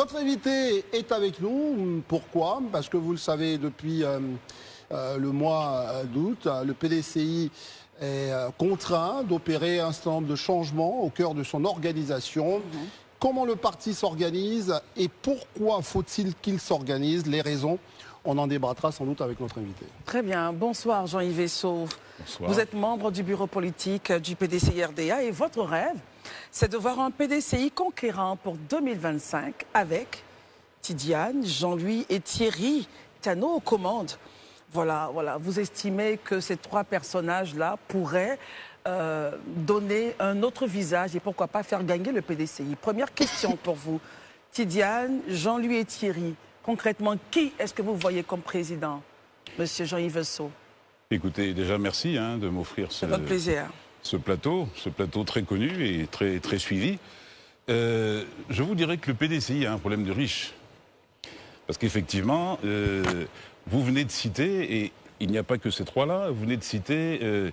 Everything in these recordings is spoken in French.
Notre invité est avec nous. Pourquoi? Parce que vous le savez, depuis le mois d'août, le PDCI est contraint d'opérer un certain nombre de changements au cœur de son organisation. Comment le parti s'organise et pourquoi faut-il qu'il s'organise? Les raisons, on en débattra sans doute avec notre invité. Très bien. Bonsoir Jean-Yves Esso. Bonsoir. Vous êtes membre du bureau politique du PDCI-RDA et votre rêve, c'est de voir un PDCI conquérant pour 2025 avec Tidiane, Jean-Louis et Thierry Thano aux commandes. Voilà. Vous estimez que ces trois personnages-là pourraient donner un autre visage et pourquoi pas faire gagner le PDCI. Première question pour vous. Tidiane, Jean-Louis et Thierry, concrètement, qui est-ce que vous voyez comme président, Monsieur Jean-Yves Esso? Écoutez, déjà merci de m'offrir C'est votre plaisir. ce plateau très connu et très suivi. Je vous dirais que le PDCI a un problème de riche. Parce qu'effectivement, vous venez de citer, et il n'y a pas que ces trois-là, vous venez de citer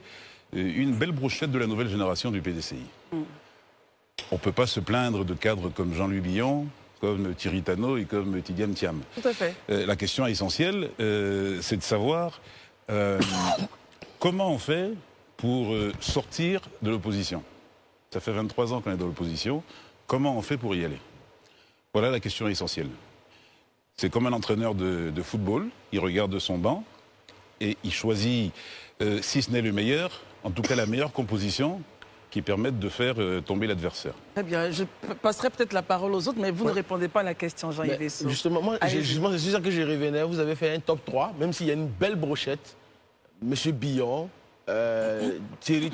une belle brochette de la nouvelle génération du PDCI. On ne peut pas se plaindre de cadres comme Jean-Louis Billon, comme Thierry Thano et comme Tidiane Thiam. Tout à fait. La question essentielle, c'est de savoir comment on fait pour sortir de l'opposition. Ça fait 23 ans qu'on est dans l'opposition. Comment on fait pour y aller? Voilà la question essentielle. C'est comme un entraîneur de football. Il regarde son banc et il choisit, si ce n'est le meilleur, en tout cas la meilleure composition qui permette de faire tomber l'adversaire. Très bien. Je passerai peut-être la parole aux autres, mais vous ne répondez pas à la question, Jean-Yves Esso. Justement, moi, c'est sûr que je revenais. Vous avez fait un top 3, même s'il y a une belle brochette. Monsieur Billon, Thierry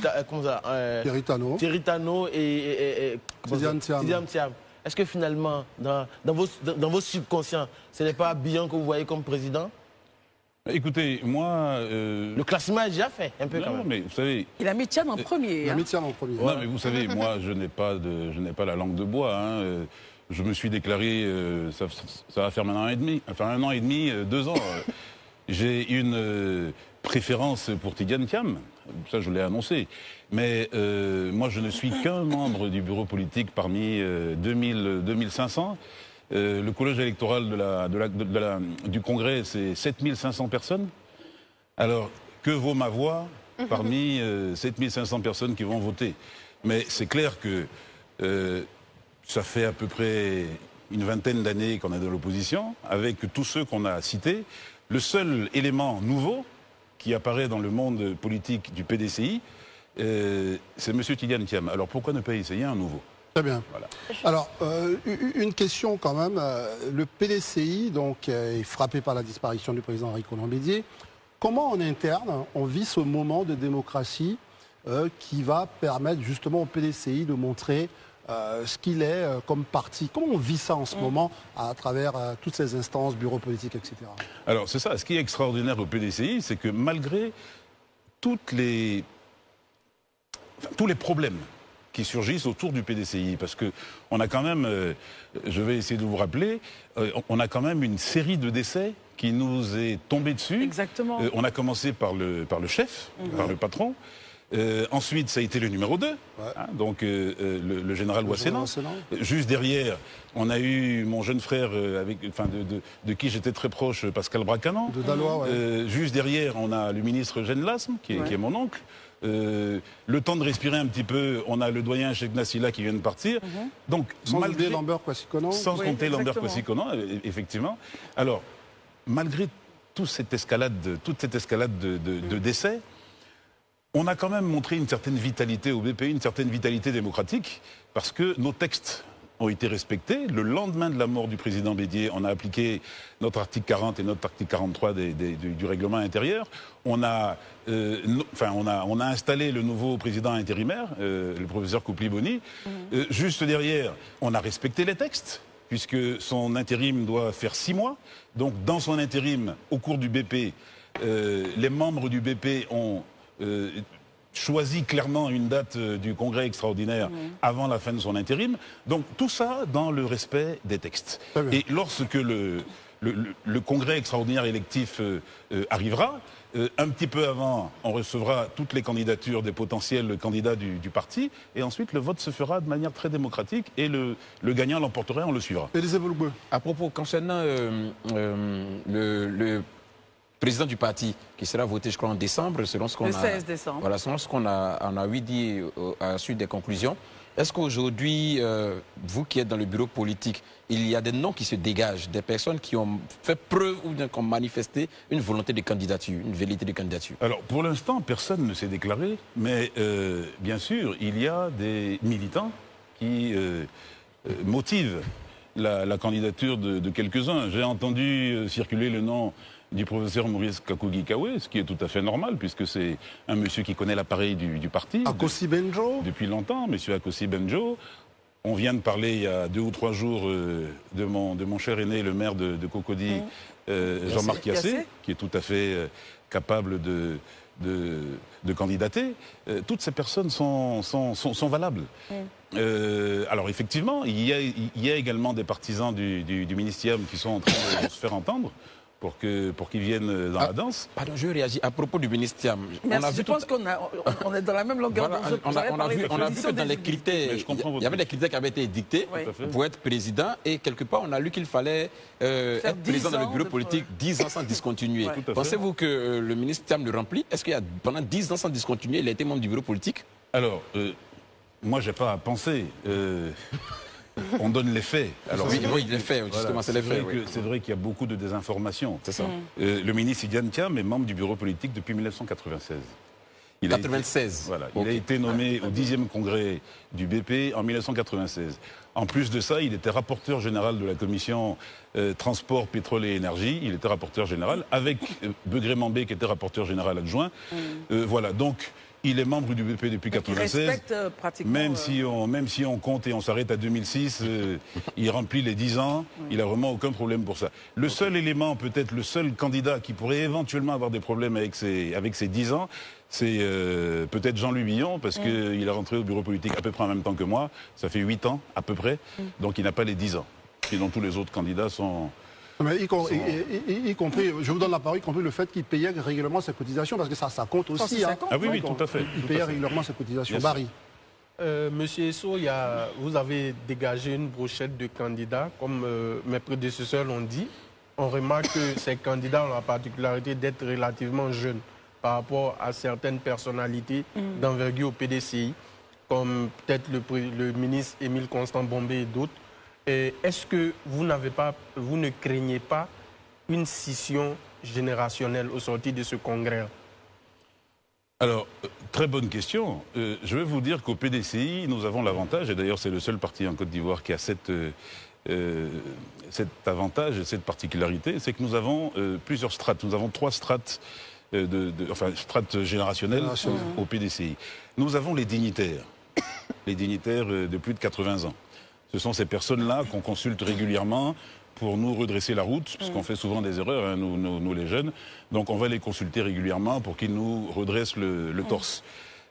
Thano et Tidiane Thiam. Est-ce que finalement, dans vos subconscients, ce n'est pas Billon que vous voyez comme président? Écoutez, moi... Le classement est déjà fait, un peu quand même. Mais vous savez... Il a mis Thiam en premier. Il a mis Thiam en premier. Non, mais vous savez, moi, je n'ai pas la langue de bois. Je me suis déclaré, ça va faire maintenant un an et demi, 2 ans. J'ai une préférence pour Tidiane Thiam, ça je l'ai annoncé. Mais moi, je ne suis qu'un membre du bureau politique parmi 2500. Le collège électoral du Congrès, c'est 7500 personnes. Alors, que vaut ma voix parmi 7500 personnes qui vont voter? Mais c'est clair que ça fait à peu près une vingtaine d'années qu'on est dans l'opposition, avec tous ceux qu'on a cités. Le seul élément nouveau qui apparaît dans le monde politique du PDCI, c'est M. Tidiane Thiam. Alors pourquoi ne pas essayer un nouveau? Très bien. Voilà. Alors, une question quand même. Le PDCI donc, est frappé par la disparition du président Henri Konan Bédié. Comment en interne on vit ce moment de démocratie qui va permettre justement au PDCI de montrer ce qu'il est comme parti? Comment on vit ça en ce moment à travers toutes ces instances, bureaux politiques, etc. Alors c'est ça, ce qui est extraordinaire au PDCI, c'est que malgré tous les problèmes qui surgissent autour du PDCI, parce que on a quand même, je vais essayer de vous rappeler, on a quand même une série de décès qui nous est tombée dessus. Exactement. On a commencé par le chef, par le patron. Ensuite, ça a été le numéro 2, donc le général Ouassénan. Juste derrière, on a eu mon jeune frère, de qui j'étais très proche, Pascal Bracquenand. De Dalois, Juste derrière, on a le ministre Jeanne Lasme, qui est mon oncle. Le temps de respirer un petit peu, on a le doyen Cheikh Nassila qui vient de partir. Donc, sans compter Lambert Kwasi-Konan. Sans compter Lambert Kwasi-Konan, effectivement. Alors, malgré toute cette escalade de décès, on a quand même montré une certaine vitalité au BPI, une certaine vitalité démocratique, parce que nos textes ont été respectés. Le lendemain de la mort du président Bédié, on a appliqué notre article 40 et notre article 43 du règlement intérieur. On a installé le nouveau président intérimaire, le professeur Koupli-Boni. Juste derrière, on a respecté les textes, puisque son intérim doit faire 6 mois. Donc, dans son intérim, au cours du BP, les membres du BP ont choisi clairement une date du congrès extraordinaire avant la fin de son intérim. Donc tout ça dans le respect des textes. Et lorsque le congrès extraordinaire électif arrivera, un petit peu avant, on recevra toutes les candidatures des potentiels candidats du parti, et ensuite le vote se fera de manière très démocratique, et le gagnant l'emportera, on le suivra. À propos, concernant le président du parti, qui sera voté, je crois, en décembre, selon ce qu'on a... Le 16 décembre. Voilà, selon ce qu'on a oui dit à la suite des conclusions. Est-ce qu'aujourd'hui, vous qui êtes dans le bureau politique, il y a des noms qui se dégagent, des personnes qui ont fait preuve ou qui ont manifesté une volonté de candidature, une velléité de candidature? Alors, pour l'instant, personne ne s'est déclaré, mais bien sûr, il y a des militants qui motivent la candidature de quelques-uns. J'ai entendu circuler le nom du professeur Maurice Kakogi-Kawe, ce qui est tout à fait normal, puisque c'est un monsieur qui connaît l'appareil du parti. Akosi Benjo. Depuis longtemps, monsieur Akosi Benjo. On vient de parler il y a 2 ou 3 jours de mon cher aîné, le maire de Cocody, Jean-Marc Yassé, qui est tout à fait capable de candidater. Toutes ces personnes sont valables. Alors effectivement, il y a également des partisans du ministère qui sont en train de se faire entendre pour qu'ils viennent dans la danse. Pardon, je réagis à propos du ministère. Je pense qu'on est dans la même longueur d'onde. On a vu que dans les critères, il y avait des critères qui avaient été dictés pour être président, et quelque part on a lu qu'il fallait être président dans le bureau politique 10 ans sans discontinuer. Pensez-vous que le ministère le remplit? Est-ce qu'il y a pendant 10 ans sans discontinuer, il a été membre du bureau politique? Alors, moi j'ai pas à penser. On donne les faits. Alors, oui, les faits, justement, c'est les faits. C'est vrai qu'il y a beaucoup de désinformation. C'est ça. Le ministre Tidjane Thiam est membre du bureau politique depuis 1996. Il a été nommé au 10e congrès du BP en 1996. En plus de ça, il était rapporteur général de la commission transport, pétrole et énergie. Il était rapporteur général avec Begré Mambé qui était rapporteur général adjoint. Voilà, donc il est membre du BP depuis 1996. Même si on compte et on s'arrête à 2006, il remplit les 10 ans. Il n'a vraiment aucun problème pour ça. Le seul élément, peut-être le seul candidat qui pourrait éventuellement avoir des problèmes avec ses 10 ans, c'est peut-être Jean-Louis Billon, parce qu'il est rentré au bureau politique à peu près en même temps que moi. Ça fait 8 ans, à peu près. Donc il n'a pas les 10 ans. Sinon, tous les autres candidats sont... Mais y compris, je vous donne la parole, y compris le fait qu'il payait régulièrement ses cotisations, parce que ça compte aussi. Ah oui, tout à fait. Il payait régulièrement ses cotisations. Barry. Monsieur Esso, vous avez dégagé une brochette de candidats, comme mes prédécesseurs l'ont dit. On remarque que ces candidats ont la particularité d'être relativement jeunes par rapport à certaines personnalités d'envergure au PDCI, comme peut-être le ministre Émile Constant Bombé et d'autres. Est-ce que vous ne craignez pas une scission générationnelle au sortir de ce congrès? Alors, très bonne question. Je vais vous dire qu'au PDCI, nous avons l'avantage, et d'ailleurs c'est le seul parti en Côte d'Ivoire qui a cet avantage et cette particularité, c'est que nous avons plusieurs strates. Nous avons 3 strates, strates générationnelles au PDCI. Nous avons les dignitaires de plus de 80 ans. Ce sont ces personnes-là qu'on consulte régulièrement pour nous redresser la route, puisqu'on fait souvent des erreurs, hein, nous les jeunes. Donc on va les consulter régulièrement pour qu'ils nous redressent le torse.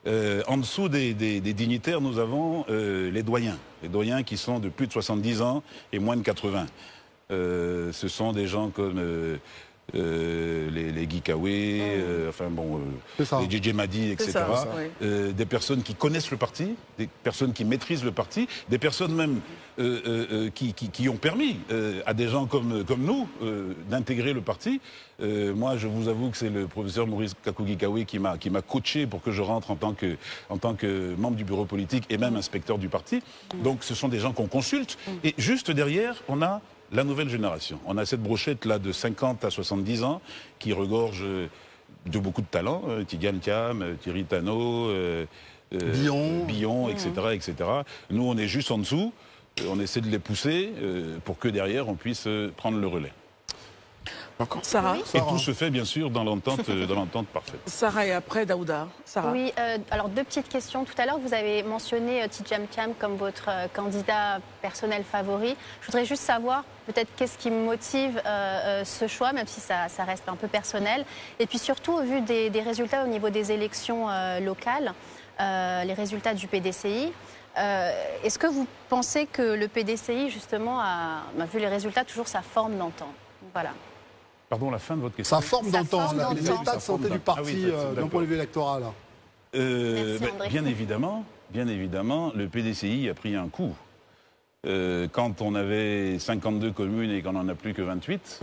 En dessous des dignitaires, nous avons les doyens qui sont de plus de 70 ans et moins de 80. Ce sont des gens comme... les Guy Kawe, les JJ Madi, etc. Des personnes qui connaissent le parti, des personnes qui maîtrisent le parti, des personnes même qui ont permis à des gens comme nous d'intégrer le parti. Moi, je vous avoue que c'est le professeur Maurice Kakogi-Kawe qui m'a coaché pour que je rentre en tant que membre du bureau politique et même inspecteur du parti. Donc ce sont des gens qu'on consulte. Et juste derrière, on a la nouvelle génération. On a cette brochette-là de 50 à 70 ans qui regorge de beaucoup de talents. Tidjane Thiam, Thierry Tano, Billon, etc., etc. Nous, on est juste en dessous. On essaie de les pousser pour que derrière, on puisse prendre le relais. Sarah. Oui. Et tout se fait bien sûr dans l'entente parfaite. Sarah et après Daouda. Sarah. Oui, alors 2 petites questions. Tout à l'heure, vous avez mentionné Tidjane Thiam comme votre candidat personnel favori. Je voudrais juste savoir peut-être qu'est-ce qui motive ce choix, même si ça reste un peu personnel. Et puis surtout, au vu des résultats au niveau des élections locales, les résultats du PDCI, est-ce que vous pensez que le PDCI, justement, a vu les résultats, toujours sa forme d'antan? Voilà. Pardon, la fin de votre question. Sa forme d'antan, l'état de santé du parti d'un point de vue électoral. Bien évidemment, le PDCI a pris un coup. Quand on avait 52 communes et qu'on n'en a plus que 28,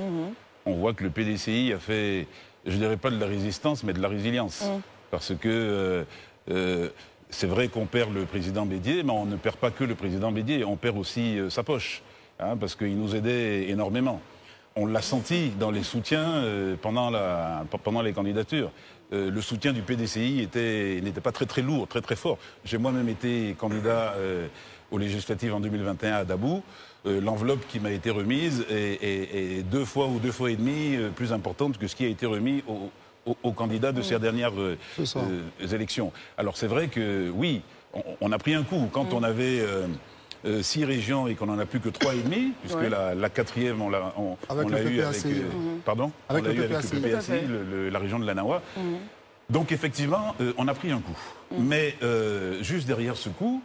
on voit que le PDCI a fait, je dirais pas de la résistance, mais de la résilience. Parce que c'est vrai qu'on perd le président Bédier, mais on ne perd pas que le président Bédier, on perd aussi sa poche, hein, parce qu'il nous aidait énormément. On l'a senti dans les soutiens pendant les candidatures. Le soutien du PDCI n'était pas très lourd, très fort. J'ai moi-même été candidat aux législatives en 2021 à Dabou. L'enveloppe qui m'a été remise est 2 fois ou 2 fois et demi plus importante que ce qui a été remis aux candidats de ces dernières élections. Alors c'est vrai que oui, on a pris un coup. Quand on avait 6 régions et qu'on n'en a plus que 3,5, puisque la 4e, on l'a eu avec, avec le PPACI, la région de l'Anawa. Donc effectivement, on a pris un coup. Mais juste derrière ce coup,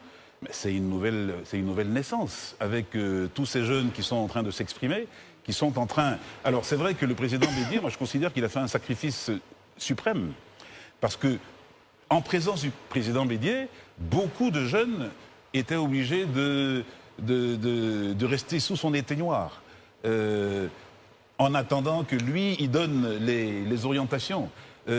c'est une nouvelle naissance, avec tous ces jeunes qui sont en train de s'exprimer, qui sont en train... Alors c'est vrai que le président Bédier, moi je considère qu'il a fait un sacrifice suprême, parce que en présence du président Bédier, beaucoup de jeunes étaient obligés de rester sous son éteignoir, en attendant que lui, il donne les orientations.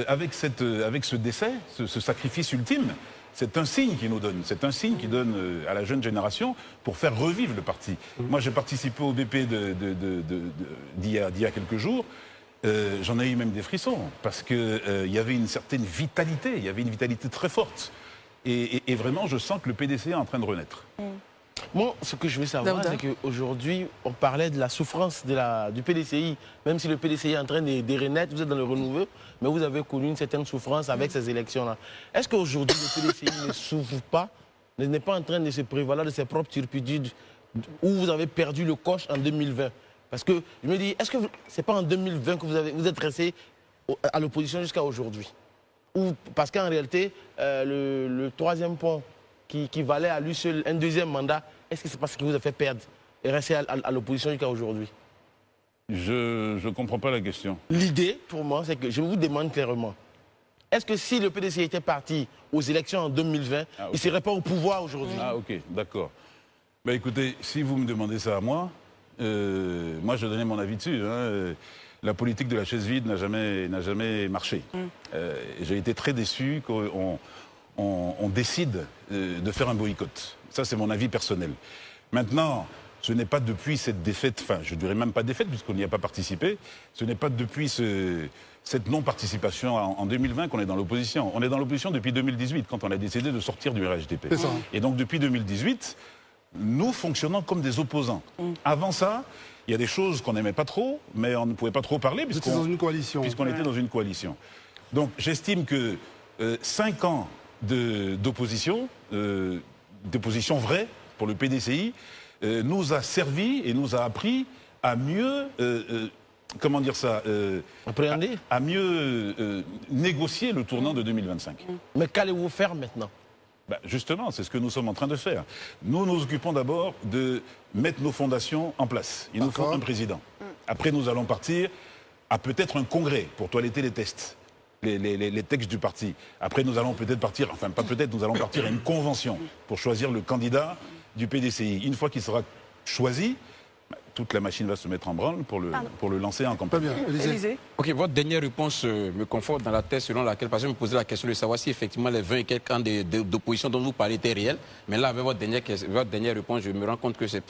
Avec ce décès, ce sacrifice ultime, c'est un signe qu'il nous donne. C'est un signe qu'il donne à la jeune génération pour faire revivre le parti. Moi, j'ai participé au BP d'il y a quelques jours. J'en ai eu même des frissons, parce qu'il y avait une certaine vitalité, il y avait une vitalité très forte. Et vraiment, je sens que le PDC est en train de renaître. Moi, ce que je veux savoir, c'est qu'aujourd'hui, on parlait de la souffrance du PDCI. Même si le PDCI est en train de renaître, vous êtes dans le renouveau, mais vous avez connu une certaine souffrance avec ces élections-là. Est-ce qu'aujourd'hui, le PDCI ne souffre pas, n'est pas en train de se prévaloir de ses propres turpitudes, où vous avez perdu le coche en 2020? Parce que je me dis, est-ce que ce n'est pas en 2020 que vous êtes resté à l'opposition jusqu'à aujourd'hui? Parce qu'en réalité, le 3e point qui valait à lui seul un 2e mandat, est-ce que c'est pas ce qui vous a fait perdre et rester à l'opposition jusqu'à aujourd'hui? Je ne comprends pas la question. L'idée, pour moi, c'est que je vous demande clairement, est-ce que si le PDC était parti aux élections en 2020, il ne serait pas au pouvoir aujourd'hui? Ah ok, d'accord. Bah, écoutez, si vous me demandez ça à moi, moi je donnais mon avis dessus. La politique de la chaise vide n'a jamais marché. J'ai été très déçu qu'on décide de faire un boycott. Ça, c'est mon avis personnel. Maintenant, ce n'est pas depuis cette défaite, enfin, je ne dirais même pas défaite, puisqu'on n'y a pas participé, ce n'est pas depuis cette non-participation en 2020 qu'on est dans l'opposition. On est dans l'opposition depuis 2018, quand on a décidé de sortir du RHDP. Et donc, depuis 2018, nous fonctionnons comme des opposants. Avant ça, il y a des choses qu'on n'aimait pas trop, mais on ne pouvait pas trop parler, puisqu'on était dans une coalition. Donc, j'estime que 5 ans d'opposition vraie pour le PDCI nous a servi et nous a appris à mieux, comment dire ça, à mieux négocier le tournant de 2025. Mais qu'allez-vous faire maintenant? Justement, c'est ce que nous sommes en train de faire. Nous nous occupons d'abord de mettre nos fondations en place. Il nous faut un président. Après, nous allons partir à peut-être un congrès pour toiletter les textes. Les textes du parti. Après, nous allons peut-être partir, enfin pas peut-être, nous allons partir à une convention pour choisir le candidat du PDCI. Une fois qu'il sera choisi, toute la machine va se mettre en branle pour le lancer en campagne. Très bien. Élisée. Ok, votre dernière réponse me conforte dans la thèse selon laquelle, parce que je me posais la question de savoir si effectivement les 20 et quelques ans d'opposition dont vous parlez étaient réels. Mais là, avec votre dernière réponse, je me rends compte que c'est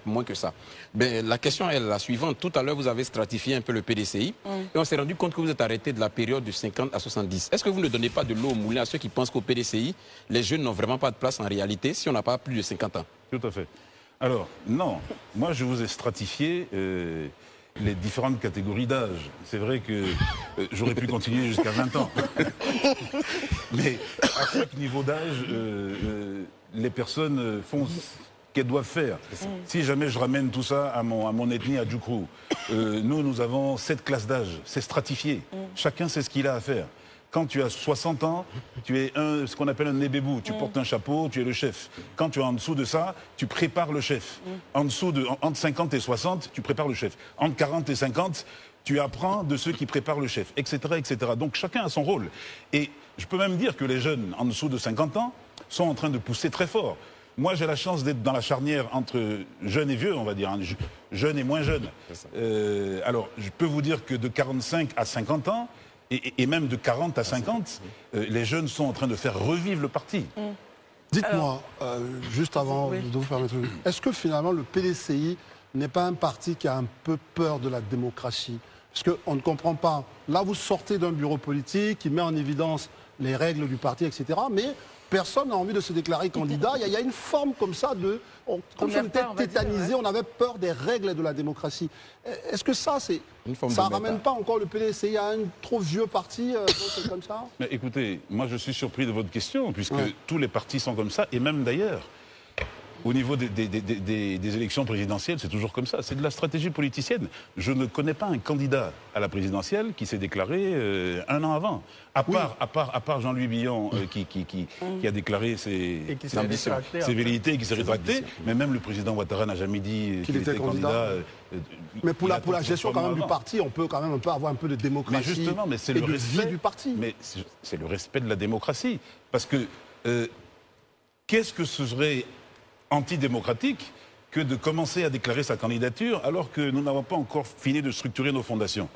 moins que ça. Mais la question est la suivante. Tout à l'heure, vous avez stratifié un peu le PDCI et on s'est rendu compte que vous êtes arrêté de la période de 50 à 70. Est-ce que vous ne donnez pas de l'eau au moulin à ceux qui pensent qu'au PDCI, les jeunes n'ont vraiment pas de place en réalité si on n'a pas plus de 50 ans? Tout à fait. Alors, non, moi je vous ai stratifié les différentes catégories d'âge. C'est vrai que j'aurais pu continuer jusqu'à 20 ans. Mais à chaque niveau d'âge, les personnes font ce qu'elles doivent faire. Si jamais je ramène tout ça à mon ethnie, à Djoukrou, nous avons 7 classes d'âge. C'est stratifié. Chacun sait ce qu'il a à faire. Quand tu as 60 ans, tu es ce qu'on appelle un nébébou. Tu portes un chapeau, tu es le chef. Quand tu es en dessous de ça, tu prépares le chef. Entre 50 et 60, tu prépares le chef. Entre 40 et 50, tu apprends de ceux qui préparent le chef, etc., etc. Donc chacun a son rôle. Et je peux même dire que les jeunes en dessous de 50 ans sont en train de pousser très fort. Moi, j'ai la chance d'être dans la charnière entre jeunes et vieux, on va dire, hein, jeunes et moins jeunes. Alors, je peux vous dire que de 45 à 50 ans, et même de 40 à 50, les jeunes sont en train de faire revivre le parti. Dites-moi, juste avant de vous permettre, est-ce que finalement le PDCI n'est pas un parti qui a un peu peur de la démocratie? Parce qu'on ne comprend pas. Là, vous sortez d'un bureau politique qui met en évidence les règles du parti, etc. Mais personne n'a envie de se déclarer candidat. Il y a une forme comme ça de... Comme si on était tétanisé, on avait peur des règles de la démocratie. Est-ce que ça, ça ne ramène pas encore le PDCI à un trop vieux parti comme ça? Mais écoutez, moi je suis surpris de votre question, puisque tous les partis sont comme ça, et même d'ailleurs, au niveau des élections présidentielles, c'est toujours comme ça. C'est de la stratégie politicienne. Je ne connais pas un candidat à la présidentielle qui s'est déclaré un an avant. À part Jean-Louis Billon qui a déclaré ses velléités et qui s'est rétracté. Mais même le président Ouattara n'a jamais dit qu'il était candidat. Mais pour la gestion quand même du parti, on peut quand même avoir un peu de démocratie. Mais justement, c'est le respect du parti. Mais c'est le respect de la démocratie. Parce que qu'est-ce que ce serait antidémocratique que de commencer à déclarer sa candidature alors que nous n'avons pas encore fini de structurer nos fondations?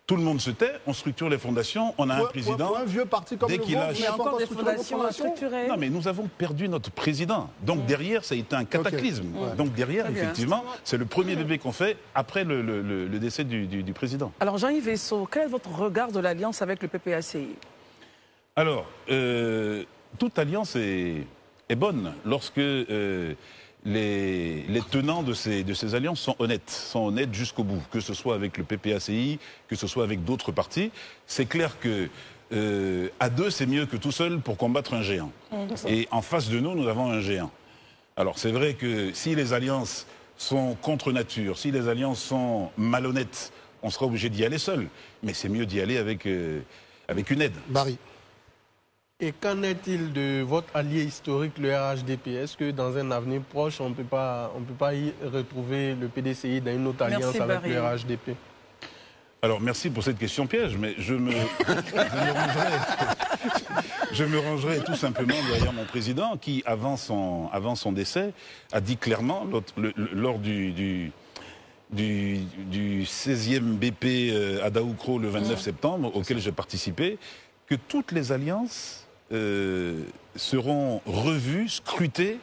Tout le monde se tait, on structure les fondations, on a un président... Pour un vieux parti comme dès qu'il a... Il y a encore des fondations à structurer. Non, mais nous avons perdu notre président. Donc derrière, ça a été un cataclysme. Donc derrière, effectivement, c'est le premier bébé qu'on fait après le décès du président. Alors Jean-Yves Esso, quel est votre regard de l'alliance avec le PPACI? Alors, toute alliance est bonne lorsque les tenants de ces alliances sont honnêtes jusqu'au bout, que ce soit avec le PPACI, que ce soit avec d'autres partis. C'est clair que à deux, c'est mieux que tout seul pour combattre un géant. Et en face de nous, nous avons un géant. Alors c'est vrai que si les alliances sont contre nature, si les alliances sont malhonnêtes, on sera obligé d'y aller seul. Mais c'est mieux d'y aller avec une aide. Barry. Et qu'en est-il de votre allié historique, le RHDP? Est-ce que dans un avenir proche, on ne peut pas y retrouver le PDCI dans une autre alliance avec le RHDP? Alors, merci pour cette question piège, mais je me rangerai tout simplement derrière mon président qui, avant son décès, a dit clairement, lors du 16e BP à Daoukro le 29 septembre, auquel j'ai participé, que toutes les alliances seront revues, scrutées,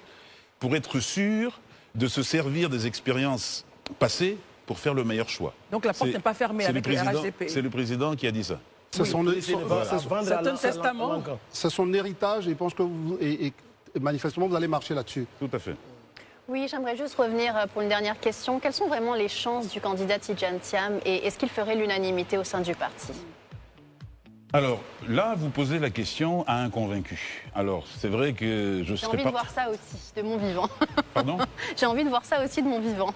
pour être sûres de se servir des expériences passées pour faire le meilleur choix. Donc la porte n'est pas fermée avec le RHDP. C'est le président qui a dit ça. C'est son testament. C'est son héritage et je pense que manifestement vous allez marcher là-dessus. Tout à fait. Oui, j'aimerais juste revenir pour une dernière question. Quelles sont vraiment les chances du candidat Tidjane Thiam et est-ce qu'il ferait l'unanimité au sein du parti? Alors, là, vous posez la question à un convaincu. Alors, c'est vrai que je serais pas... J'ai envie de voir ça aussi, de mon vivant. Pardon? J'ai envie de voir ça aussi de mon vivant.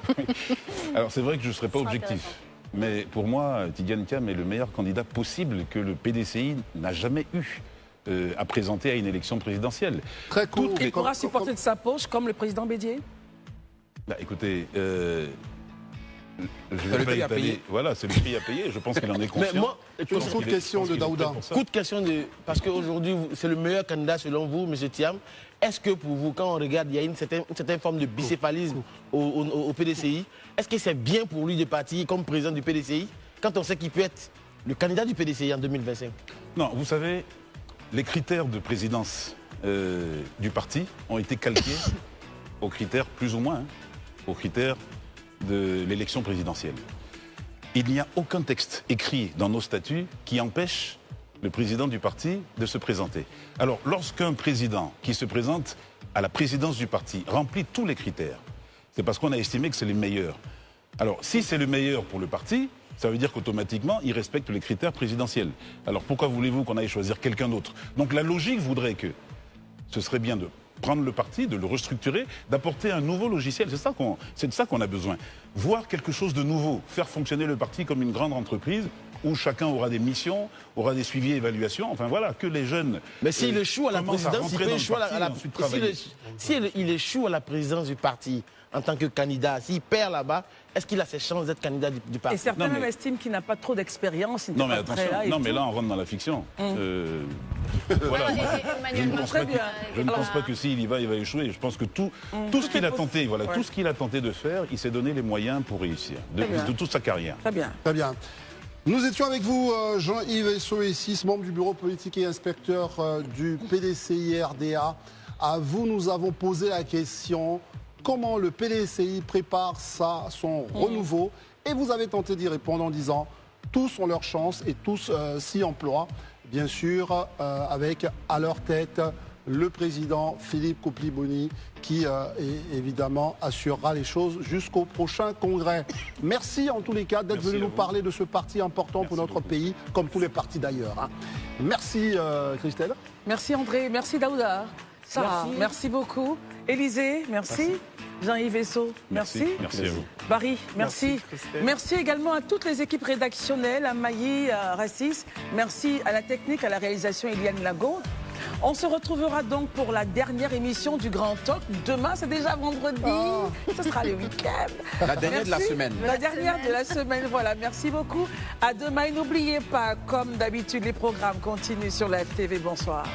Alors, c'est vrai que je ne serais pas objectif. Mais pour moi, Tidjane Thiam est le meilleur candidat possible que le PDCI n'a jamais eu à présenter à une élection présidentielle. Très court. Il pourra supporter de sa poche comme le président Bédier? Bah, écoutez... je vais pas étaler. Voilà, c'est le prix à payer. Je pense qu'il en est conscient. Mais moi, coup de question de Daouda. Coup de question parce qu'aujourd'hui, c'est le meilleur candidat selon vous, M. Thiam. Est-ce que pour vous, quand on regarde, il y a une certaine forme de bicéphalisme au PDCI, est-ce que c'est bien pour lui de partir comme président du PDCI quand on sait qu'il peut être le candidat du PDCI en 2025? Non, vous savez, les critères de présidence du parti ont été calqués aux critères plus ou moins, aux critères de l'élection présidentielle. Il n'y a aucun texte écrit dans nos statuts qui empêche le président du parti de se présenter. Alors, lorsqu'un président qui se présente à la présidence du parti remplit tous les critères, c'est parce qu'on a estimé que c'est les meilleurs. Alors, si c'est le meilleur pour le parti, ça veut dire qu'automatiquement, il respecte les critères présidentiels. Alors pourquoi voulez-vous qu'on aille choisir quelqu'un d'autre? Donc la logique voudrait que ce serait bien de prendre le parti, de le restructurer, d'apporter un nouveau logiciel. C'est de ça qu'on a besoin. Voir quelque chose de nouveau, faire fonctionner le parti comme une grande entreprise où chacun aura des missions, aura des suivis et évaluations. Enfin voilà, que les jeunes... Mais s'il échoue à la présidence, il échoue à la présidence du parti en tant que candidat, s'il perd là-bas, est-ce qu'il a ses chances d'être candidat du parti? Et certains même estiment qu'il n'a pas trop d'expérience. Non mais attention, mais là on rentre dans la fiction. Voilà, je ne pense pas que s'il y va, il va échouer. Je pense que tout ce qu'il a tenté, voilà, tout ce qu'il a tenté de faire, il s'est donné les moyens pour réussir, de toute sa carrière. Très bien. Très bien. Nous étions avec vous, Jean-Yves Soessis, membre du bureau politique et inspecteur du PDCI-RDA. À vous, nous avons posé la question comment le PDCI prépare son renouveau. Et vous avez tenté d'y répondre en disant tous ont leur chance et tous s'y emploient. Bien sûr, avec à leur tête le président Philippe Coulibaly qui évidemment assurera les choses jusqu'au prochain congrès. Merci en tous les cas d'être venu nous parler de ce parti important pour notre pays, comme tous les partis d'ailleurs. Merci Christelle. Merci André, merci Daouda. Sarah, merci beaucoup. Élisée, merci. Jean-Yves Esso, merci. Merci à vous. Barry, merci. Merci également à toutes les équipes rédactionnelles, à Maï, à Rassis. Merci à la technique, à la réalisation Eliane Lagonde. On se retrouvera donc pour la dernière émission du Grand Talk. Demain, c'est déjà vendredi. Ce sera le week-end. La dernière de la semaine. La dernière de la semaine, voilà. Merci beaucoup. À demain. Et n'oubliez pas, comme d'habitude, les programmes continuent sur la FTV. Bonsoir.